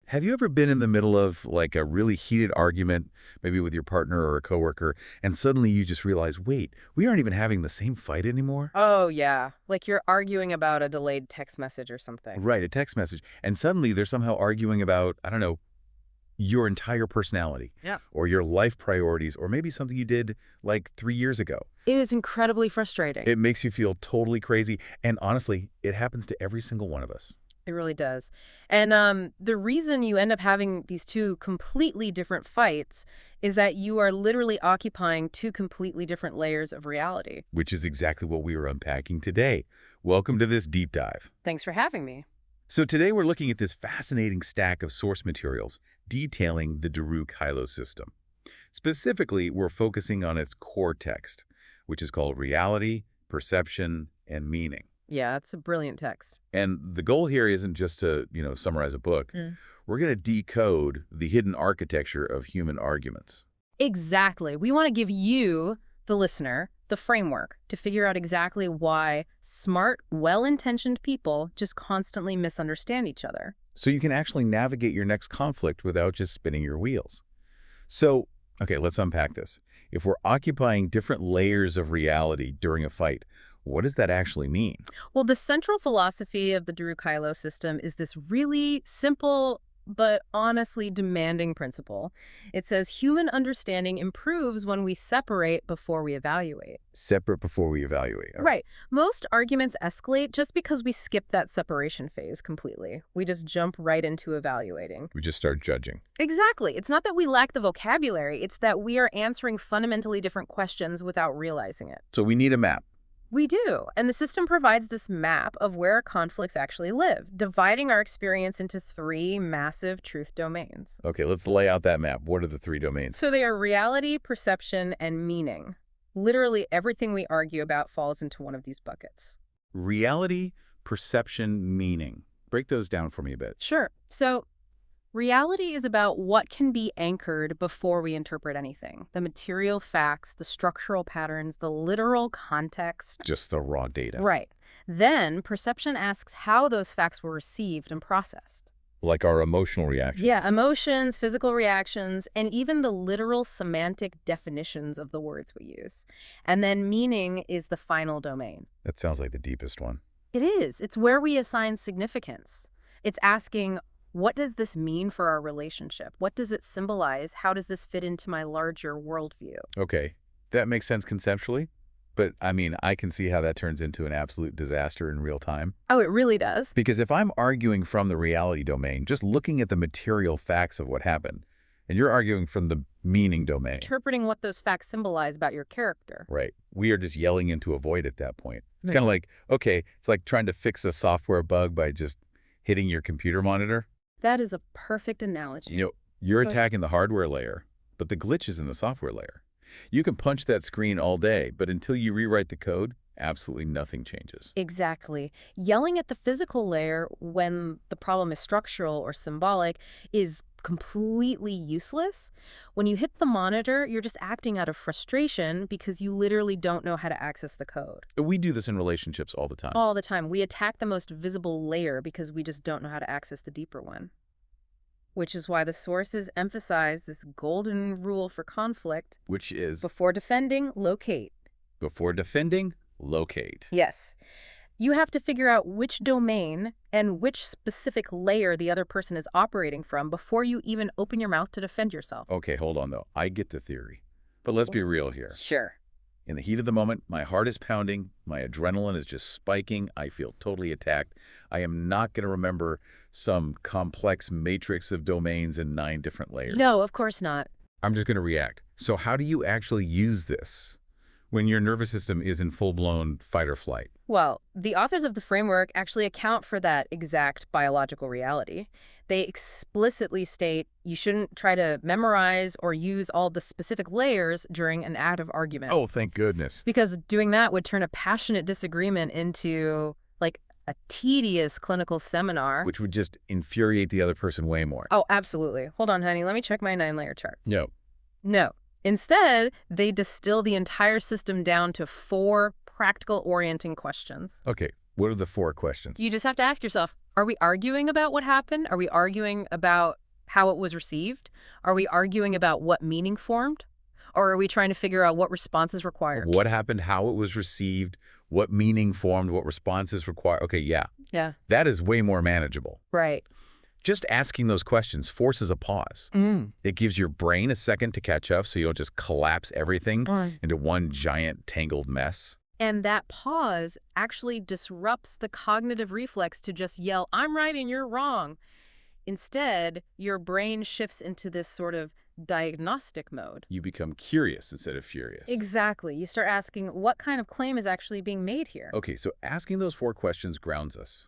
Have you ever been in the middle of like a really heated argument, maybe with your partner or a coworker, and suddenly you just realize, wait, we aren't even having the same fight anymore? Oh, yeah. Like you're arguing about a delayed text message or something. Right, a text message. And suddenly they're somehow arguing about, I don't know, your entire personality Yeah. or your life priorities or maybe something you did like 3 years ago. It is incredibly frustrating. It makes you feel totally crazy. And honestly, it happens to every single one of us. It really does. And the reason you end up having these two completely different fights is that you are literally occupying two completely different layers of reality. Which is exactly what we are unpacking today. Welcome to this deep dive. Thanks for having me. So today we're looking at this fascinating stack of source materials detailing the Deru Kailo system. Specifically, we're focusing on its core text, which is called reality, perception, and meaning. Yeah, it's a brilliant text. And the goal here isn't just to, summarize a book. We're going to decode the hidden architecture of human arguments. Exactly. We want to give you, the listener, the framework to figure out exactly why smart, well-intentioned people just constantly misunderstand each other. So you can actually navigate your next conflict without just spinning your wheels. So, okay, let's unpack this. If we're occupying different layers of reality during a fight, what does that actually mean? Well, the central philosophy of the Deru Kailo system is this really simple but honestly demanding principle. It says human understanding improves when we separate before we evaluate. Separate before we evaluate. Okay. Right. Most arguments escalate just because we skip that separation phase completely. We just jump right into evaluating. We just start judging. Exactly. It's not that we lack the vocabulary. It's that we are answering fundamentally different questions without realizing it. So we need a map. We do, and the system provides this map of where conflicts actually live, dividing our experience into three massive truth domains. Okay, let's lay out that map. What are the three domains? So they are reality, perception, and meaning. Literally everything we argue about falls into one of these buckets. Reality, perception, meaning. Break those down for me a bit. Sure. So reality is about what can be anchored before we interpret anything. The material facts, the structural patterns, the literal context. Just the raw data. Right. Then perception asks how those facts were received and processed. Like our emotional reaction. Yeah, emotions, physical reactions, and even the literal semantic definitions of the words we use. And then meaning is the final domain. That sounds like the deepest one. It is. It's where we assign significance. It's asking, what does this mean for our relationship? What does it symbolize? How does this fit into my larger worldview? Okay, that makes sense conceptually, but I mean, I can see how that turns into an absolute disaster in real time. Oh, it really does. Because if I'm arguing from the reality domain, just looking at the material facts of what happened, and you're arguing from the meaning domain. Interpreting what those facts symbolize about your character. Right. We are just yelling into a void at that point. It's kind of like, okay, it's like trying to fix a software bug by just hitting your computer monitor. That is a perfect analogy. You're attacking the hardware layer, but the glitch is in the software layer. You can punch that screen all day, but until you rewrite the code, absolutely nothing changes. Exactly. Yelling at the physical layer when the problem is structural or symbolic is completely useless. When you hit the monitor, you're just acting out of frustration because you literally don't know how to access the code. We do this in relationships all the time. All the time. We attack the most visible layer because we just don't know how to access the deeper one. Which is why the sources emphasize this golden rule for conflict. Which is, Before defending, locate. before defending, locate. Yes. You have to figure out which domain and which specific layer the other person is operating from before you even open your mouth to defend yourself. Okay, hold on though. I get the theory. But let's be real here. Sure. In the heat of the moment, my heart is pounding, my adrenaline is just spiking, I feel totally attacked. I am not going to remember some complex matrix of domains in 9 different layers. No, of course not. I'm just going to react. So how do you actually use this when your nervous system is in full-blown fight or flight? Well, the authors of the framework actually account for that exact biological reality. They explicitly state you shouldn't try to memorize or use all the specific layers during an active argument. Oh, thank goodness. Because doing that would turn a passionate disagreement into, like, a tedious clinical seminar. Which would just infuriate the other person way more. Oh, absolutely. Hold on, honey. Let me check my 9-layer chart. No. Instead, they distill the entire system down to 4 practical orienting questions. Okay, what are the 4 questions? You just have to ask yourself, Are we arguing about what happened? Are we arguing about how it was received? Are we arguing about what meaning formed? Or are we trying to figure out what responses require? What happened, how it was received, what meaning formed, what responses require. Okay, yeah, Yeah, that is way more manageable. right. Just asking those questions forces a pause. It gives your brain a second to catch up so you don't just collapse everything into one giant tangled mess. And that pause actually disrupts the cognitive reflex to just yell, I'm right and you're wrong. Instead, your brain shifts into this sort of diagnostic mode. You become curious instead of furious. Exactly. You start asking, what kind of claim is actually being made here? Okay, so asking those 4 questions grounds us.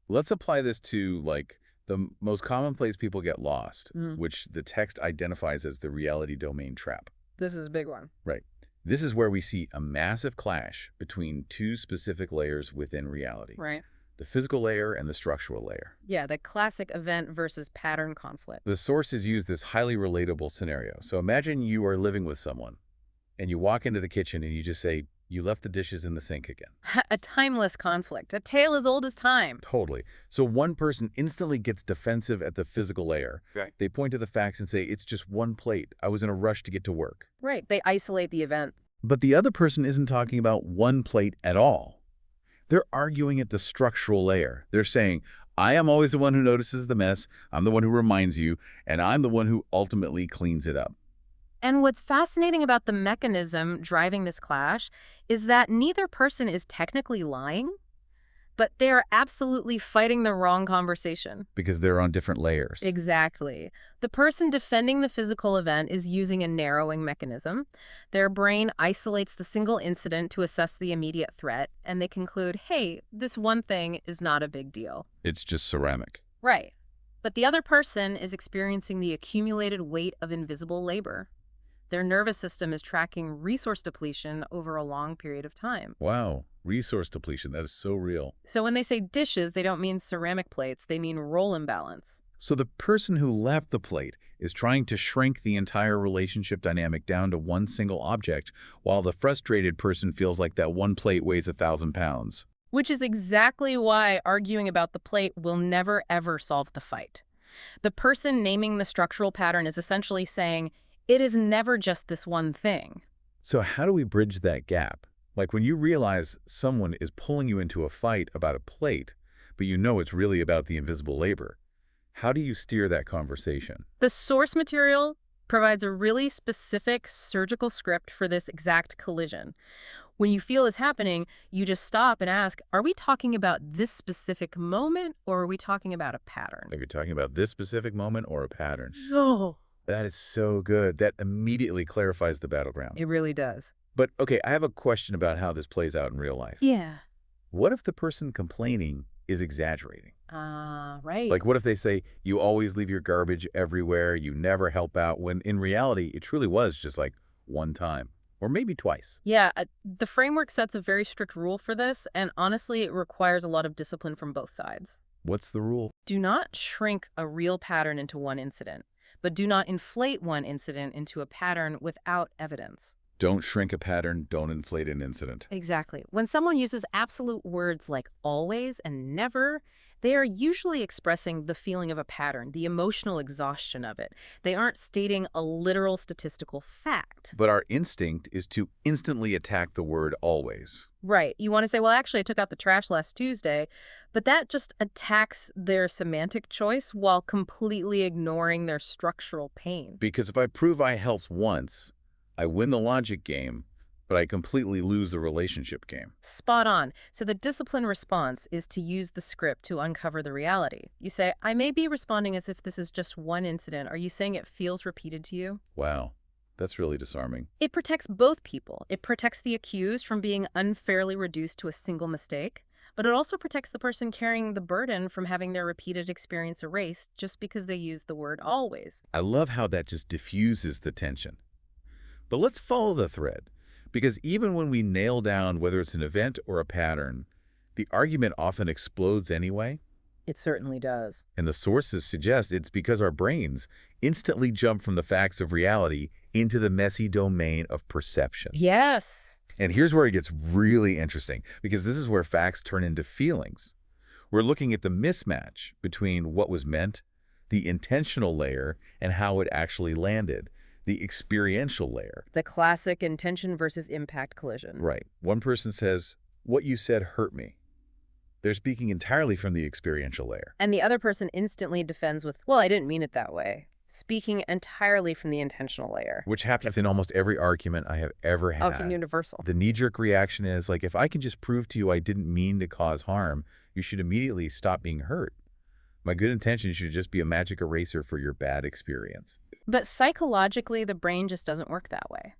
Let's apply this to, like, the most common place people get lost, which the text identifies as the reality domain trap. This is a big one. Right. This is where we see a massive clash between 2 specific layers within reality. Right. The physical layer and the structural layer. Yeah, the classic event versus pattern conflict. The sources use this highly relatable scenario. So imagine you are living with someone, and you walk into the kitchen and you just say, you left the dishes in the sink again. A timeless conflict, a tale as old as time. Totally. So one person instantly gets defensive at the physical layer. Right. They point to the facts and say, it's just one plate. I was in a rush to get to work. Right, they isolate the event. But the other person isn't talking about one plate at all. They're arguing at the structural layer. They're saying, I am always the one who notices the mess, I'm the one who reminds you, and I'm the one who ultimately cleans it up. And what's fascinating about the mechanism driving this clash is that neither person is technically lying, but they are absolutely fighting the wrong conversation. Because they're on different layers. Exactly. The person defending the physical event is using a narrowing mechanism. Their brain isolates the single incident to assess the immediate threat, and they conclude, hey, this one thing is not a big deal. It's just ceramic. Right. But the other person is experiencing the accumulated weight of invisible labor. Their nervous system is tracking resource depletion over a long period of time. Wow. Resource depletion. That is so real. So when they say dishes, they don't mean ceramic plates. They mean role imbalance. So the person who left the plate is trying to shrink the entire relationship dynamic down to one single object, while the frustrated person feels like that one plate weighs 1,000 pounds. Which is exactly why arguing about the plate will never, ever solve the fight. The person naming the structural pattern is essentially saying, it is never just this one thing. So how do we bridge that gap? Like when you realize someone is pulling you into a fight about a plate, but you know it's really about the invisible labor. How do you steer that conversation? The source material provides a really specific surgical script for this exact collision. When you feel this happening, you just stop and ask, are we talking about this specific moment or are we talking about a pattern? Like you're talking about this specific moment or a pattern? No. That is so good. That immediately clarifies the battleground. It really does. But, okay, I have a question about how this plays out in real life. Yeah. What if the person complaining is exaggerating? Right. Like, what if they say, you always leave your garbage everywhere, you never help out, when in reality, it truly was just like one time, or maybe twice? Yeah, the framework sets a very strict rule for this, and honestly, it requires a lot of discipline from both sides. What's the rule? Do not shrink a real pattern into one incident, but do not inflate one incident into a pattern without evidence. Don't shrink a pattern, don't inflate an incident. Exactly. When someone uses absolute words like always and never, they are usually expressing the feeling of a pattern, the emotional exhaustion of it. They aren't stating a literal statistical fact. But our instinct is to instantly attack the word always. Right. You want to say, well, actually, I took out the trash last Tuesday, but that just attacks their semantic choice while completely ignoring their structural pain. Because if I prove I helped once, I win the logic game, but I completely lose the relationship game. Spot on. So the discipline response is to use the script to uncover the reality. You say, I may be responding as if this is just one incident. Are you saying it feels repeated to you? Wow, that's really disarming. It protects both people. It protects the accused from being unfairly reduced to a single mistake, but it also protects the person carrying the burden from having their repeated experience erased just because they use the word always. I love how that just diffuses the tension. But let's follow the thread, because even when we nail down whether it's an event or a pattern, the argument often explodes anyway. It certainly does. And the sources suggest it's because our brains instantly jump from the facts of reality into the messy domain of perception. Yes. And here's where it gets really interesting, because this is where facts turn into feelings. We're looking at the mismatch between what was meant, the intentional layer, and how it actually landed, the experiential layer. The classic intention versus impact collision. Right. One person says, "What you said hurt me." They're speaking entirely from the experiential layer. And the other person instantly defends with, well, I didn't mean it that way. Speaking entirely from the intentional layer. Which happens in almost every argument I have ever had. Oh, it's universal. The knee-jerk reaction is like, if I can just prove to you I didn't mean to cause harm, you should immediately stop being hurt. My good intention should just be a magic eraser for your bad experience. But psychologically, the brain just doesn't work that way.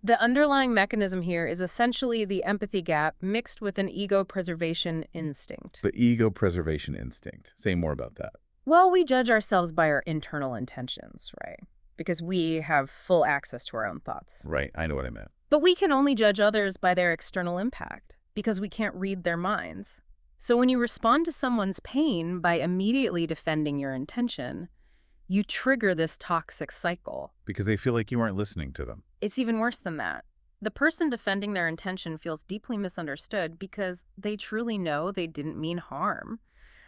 The underlying mechanism here is essentially the empathy gap mixed with an ego preservation instinct. The ego preservation instinct. Say more about that. Well, we judge ourselves by our internal intentions, right? Because we have full access to our own thoughts. Right, I know what I meant. But we can only judge others by their external impact because we can't read their minds. So when you respond to someone's pain by immediately defending your intention, you trigger this toxic cycle. Because they feel like you aren't listening to them. It's even worse than that. The person defending their intention feels deeply misunderstood because they truly know they didn't mean harm.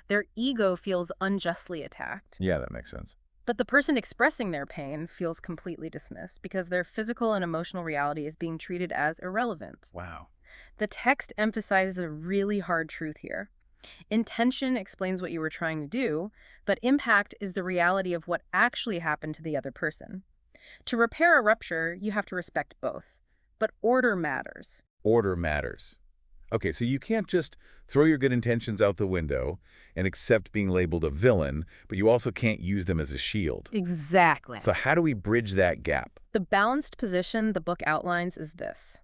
Their ego feels unjustly attacked. Yeah, that makes sense. But the person expressing their pain feels completely dismissed because their physical and emotional reality is being treated as irrelevant. Wow. The text emphasizes a really hard truth here. Intention explains what you were trying to do, but impact is the reality of what actually happened to the other person. To repair a rupture, you have to respect both. But order matters. Order matters. Okay, so you can't just throw your good intentions out the window and accept being labeled a villain, but you also can't use them as a shield. Exactly. So how do we bridge that gap? The balanced position the book outlines is this.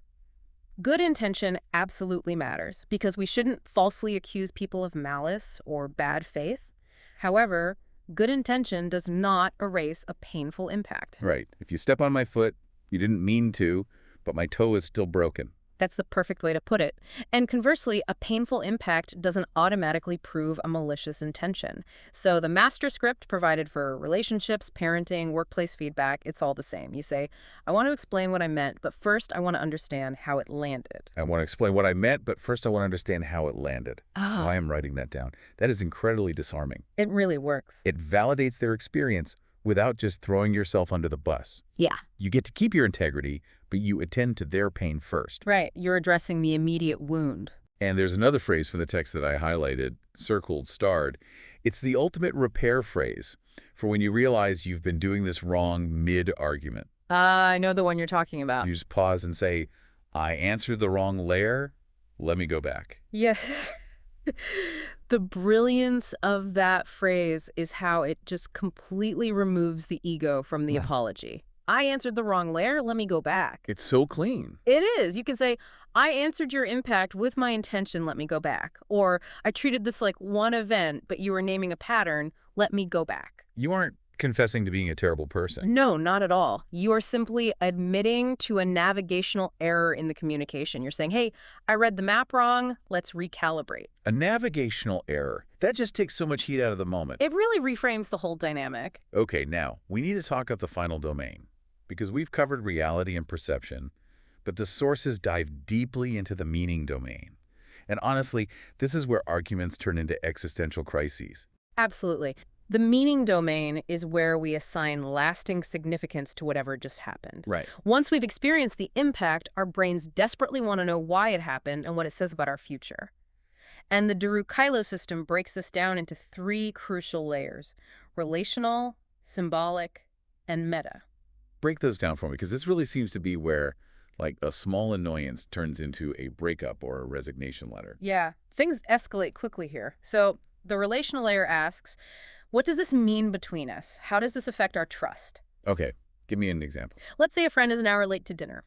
Good intention absolutely matters because we shouldn't falsely accuse people of malice or bad faith. However, good intention does not erase a painful impact. Right. If you step on my foot, you didn't mean to, but my toe is still broken. That's the perfect way to put it. And conversely, a painful impact doesn't automatically prove a malicious intention. So the master script provided for relationships, parenting, workplace feedback, it's all the same. You say, I want to explain what I meant, but first I want to understand how it landed. I want to explain what I meant, but first I want to understand how it landed. Ah. I am writing that down. That is incredibly disarming. It really works. It validates their experience without just throwing yourself under the bus. Yeah. You get to keep your integrity, but you attend to their pain first. Right. You're addressing the immediate wound. And there's another phrase from the text that I highlighted, circled, starred. It's the ultimate repair phrase for when you realize you've been doing this wrong mid-argument. I know the one you're talking about. You just pause and say, I answered the wrong layer. Let me go back. Yes. The brilliance of that phrase is how it just completely removes the ego from the apology. I answered the wrong layer, let me go back. It's so clean. It is. You can say, I answered your impact with my intention, let me go back. Or, I treated this like one event, but you were naming a pattern, let me go back. You aren't confessing to being a terrible person. No, not at all. You are simply admitting to a navigational error in the communication. You're saying, hey, I read the map wrong, let's recalibrate. A navigational error. That just takes so much heat out of the moment. It really reframes the whole dynamic. Okay, now, we need to talk about the final domain. Because we've covered reality and perception, but the sources dive deeply into the meaning domain. And honestly, this is where arguments turn into existential crises. Absolutely. The meaning domain is where we assign lasting significance to whatever just happened. Right. Once we've experienced the impact, our brains desperately want to know why it happened and what it says about our future. And the Deru Kailo system breaks this down into 3 crucial layers: relational, symbolic, and meta. Break those down for me, because this really seems to be where, like, a small annoyance turns into a breakup or a resignation letter. Yeah, things escalate quickly here. So the relational layer asks, what does this mean between us? How does this affect our trust? Okay, give me an example. Let's say a friend is an hour late to dinner.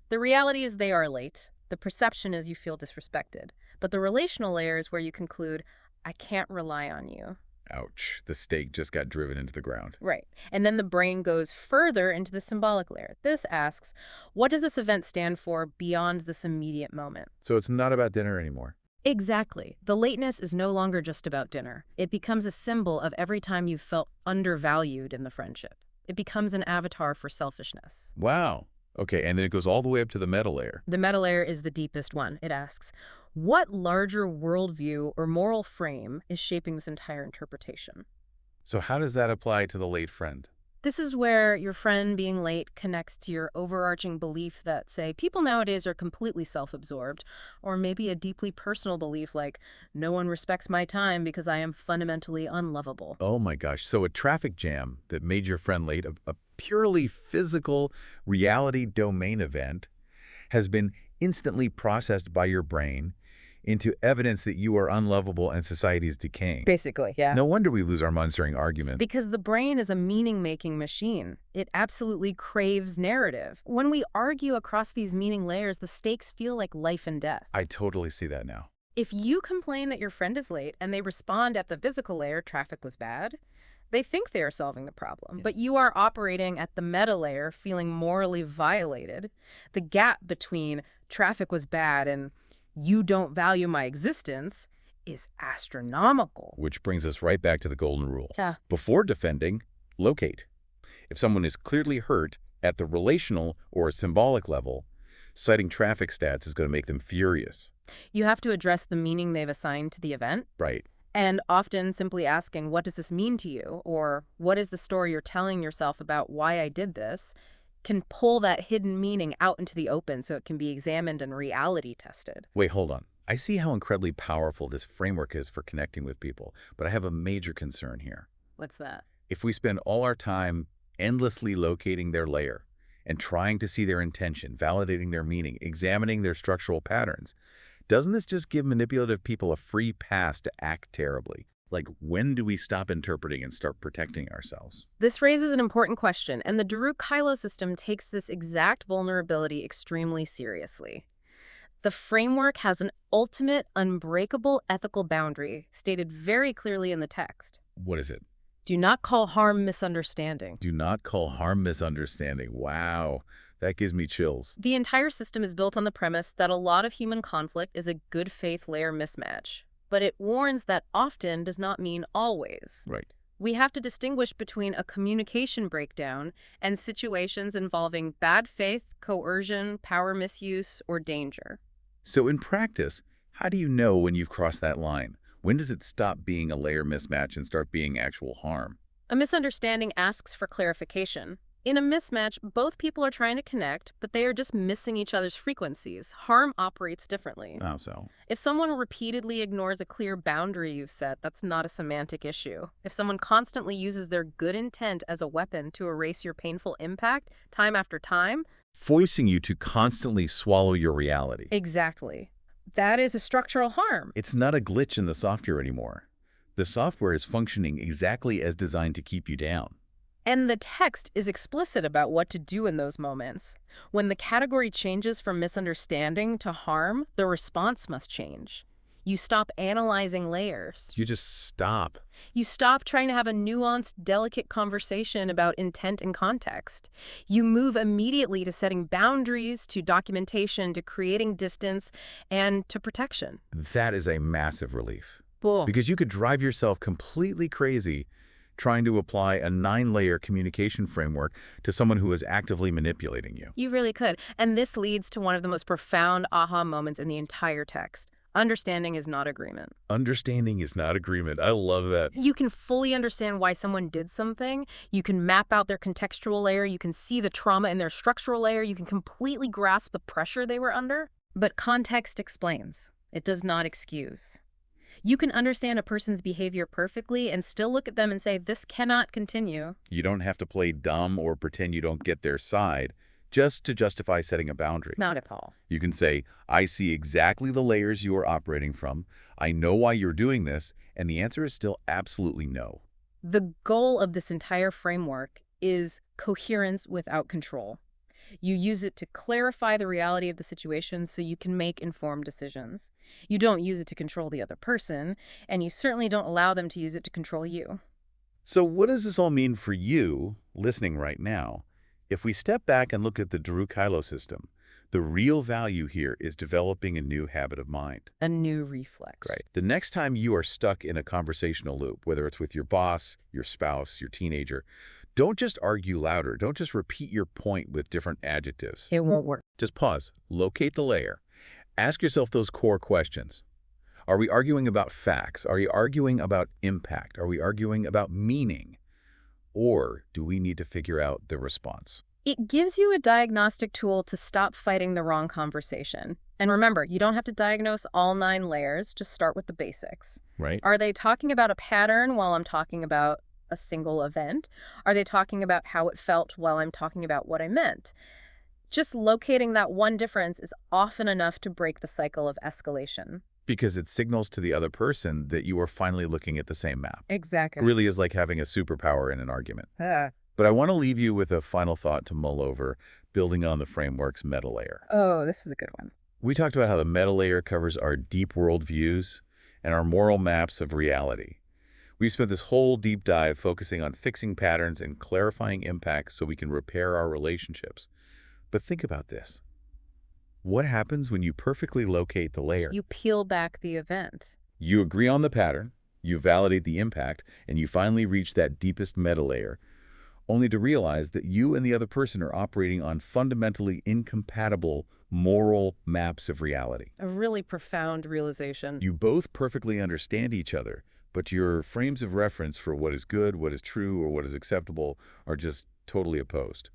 The reality is they are late. The perception is you feel disrespected. But the relational layer is where you conclude, I can't rely on you. Ouch, the stake just got driven into the ground. Right. And then the brain goes further into the symbolic layer. This asks, what does this event stand for beyond this immediate moment? So it's not about dinner anymore. Exactly. The lateness is no longer just about dinner. It becomes a symbol of every time you felt undervalued in the friendship. It becomes an avatar for selfishness. Wow. Okay, and then it goes all the way up to the meta layer. The meta layer is the deepest one. It asks, What larger worldview or moral frame is shaping this entire interpretation? So how does that apply to the late friend? This is where your friend being late connects to your overarching belief that, say, people nowadays are completely self-absorbed, or maybe a deeply personal belief like, no one respects my time because I am fundamentally unlovable. Oh my gosh, so a traffic jam that made your friend late, a purely physical reality domain event, has been instantly processed by your brain into evidence that you are unlovable and society is decaying. Basically, yeah. No wonder we lose our minds during arguments. Because the brain is a meaning-making machine. It absolutely craves narrative. When we argue across these meaning layers, the stakes feel like life and death. I totally see that now. If you complain that your friend is late and they respond at the physical layer, traffic was bad, they think they are solving the problem. Yes. But you are operating at the meta layer, feeling morally violated. The gap between traffic was bad and you don't value my existence is astronomical. Which brings us right back to the golden rule. Yeah. Before defending, locate. If someone is clearly hurt at the relational or symbolic level, citing traffic stats is going to make them furious. You have to address the meaning they've assigned to the event. Right. And often simply asking, what does this mean to you? Or what is the story you're telling yourself about why I did this? Can pull that hidden meaning out into the open so it can be examined and reality tested. Wait, hold on. I see how incredibly powerful this framework is for connecting with people, but I have a major concern here. What's that? If we spend all our time endlessly locating their layer and trying to see their intention, validating their meaning, examining their structural patterns, doesn't this just give manipulative people a free pass to act terribly? Like, when do we stop interpreting and start protecting ourselves? This raises an important question, and the Deru Kailo system takes this exact vulnerability extremely seriously. The framework has an ultimate, unbreakable ethical boundary stated very clearly in the text. What is it? Do not call harm misunderstanding. Do not call harm misunderstanding. Wow, that gives me chills. The entire system is built on the premise that a lot of human conflict is a good faith layer mismatch, but it warns that often does not mean always. Right. We have to distinguish between a communication breakdown and situations involving bad faith, coercion, power misuse, or danger. So in practice, how do you know when you've crossed that line? When does it stop being a layer mismatch and start being actual harm? A misunderstanding asks for clarification. In a mismatch, both people are trying to connect, but they are just missing each other's frequencies. Harm operates differently. Oh, so? If someone repeatedly ignores a clear boundary you've set, that's not a semantic issue. If someone constantly uses their good intent as a weapon to erase your painful impact time after time, Forcing you to constantly swallow your reality. exactly. That is a structural harm. It's not a glitch in the software anymore. The software is functioning exactly as designed to keep you down. And the text is explicit about what to do in those moments. When the category changes from misunderstanding to harm, the response must change. You stop analyzing layers. You just stop. You stop trying to have a nuanced, delicate conversation about intent and context. You move immediately to setting boundaries, to documentation, to creating distance, and to protection. That is a massive relief. Cool. Because you could drive yourself completely crazy trying to apply a 9-layer communication framework to someone who is actively manipulating you. You really could. And this leads to one of the most profound aha moments in the entire text. Understanding is not agreement. Understanding is not agreement. I love that. You can fully understand why someone did something. You can map out their contextual layer. You can see the trauma in their structural layer. You can completely grasp the pressure they were under. But context explains. It does not excuse. You can understand a person's behavior perfectly and still look at them and say, this cannot continue. You don't have to play dumb or pretend you don't get their side just to justify setting a boundary. Not at all. You can say, I see exactly the layers you are operating from. I know why you're doing this. And the answer is still absolutely no. The goal of this entire framework is coherence without control. You use it to clarify the reality of the situation so you can make informed decisions. You don't use it to control the other person, and you certainly don't allow them to use it to control you. So what does this all mean for you, listening right now? If we step back and look at the Deru Kailo system, the real value here is developing a new habit of mind. A new reflex. Right. The next time you are stuck in a conversational loop, whether it's with your boss, your spouse, your teenager, don't just argue louder. Don't just repeat your point with different adjectives. It won't work. Just pause, locate the layer, Ask yourself those core questions. Are we arguing about facts? Are we arguing about impact? Are we arguing about meaning? Or do we need to figure out the response? It gives you a diagnostic tool to stop fighting the wrong conversation. And remember, you don't have to diagnose all 9 layers, just start with the basics. Right? Are they talking about a pattern while I'm talking about a single event? Are they talking about how it felt while I'm talking about what I meant? Just locating that one difference is often enough to break the cycle of escalation. Because it signals to the other person that you are finally looking at the same map. It Exactly. really is like having a superpower in an argument. But I want to leave you with a final thought to mull over, building on the framework's meta layer. Oh, this is a good one. We talked about how the meta layer covers our deep world views and our moral maps of reality. We've spent this whole deep dive focusing on fixing patterns and clarifying impacts so we can repair our relationships. But think about this. What happens when you perfectly locate the layer? You peel back the event. You agree on the pattern, you validate the impact, and you finally reach that deepest meta layer, only to realize that you and the other person are operating on fundamentally incompatible moral maps of reality. A really profound realization. You both perfectly understand each other, but your frames of reference for what is good, what is true, or what is acceptable are just totally opposed.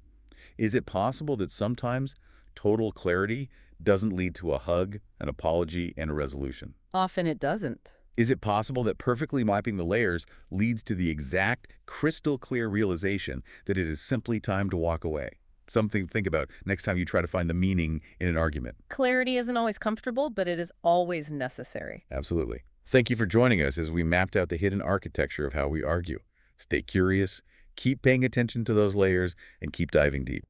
Is it possible that sometimes total clarity doesn't lead to a hug, an apology, and a resolution? Often it doesn't. Is it possible that perfectly mapping the layers leads to the exact, crystal clear realization that it is simply time to walk away? Something to think about next time you try to find the meaning in an argument. Clarity isn't always comfortable, but it is always necessary. Absolutely. Thank you for joining us as we mapped out the hidden architecture of how we argue. Stay curious, keep paying attention to those layers, and keep diving deep.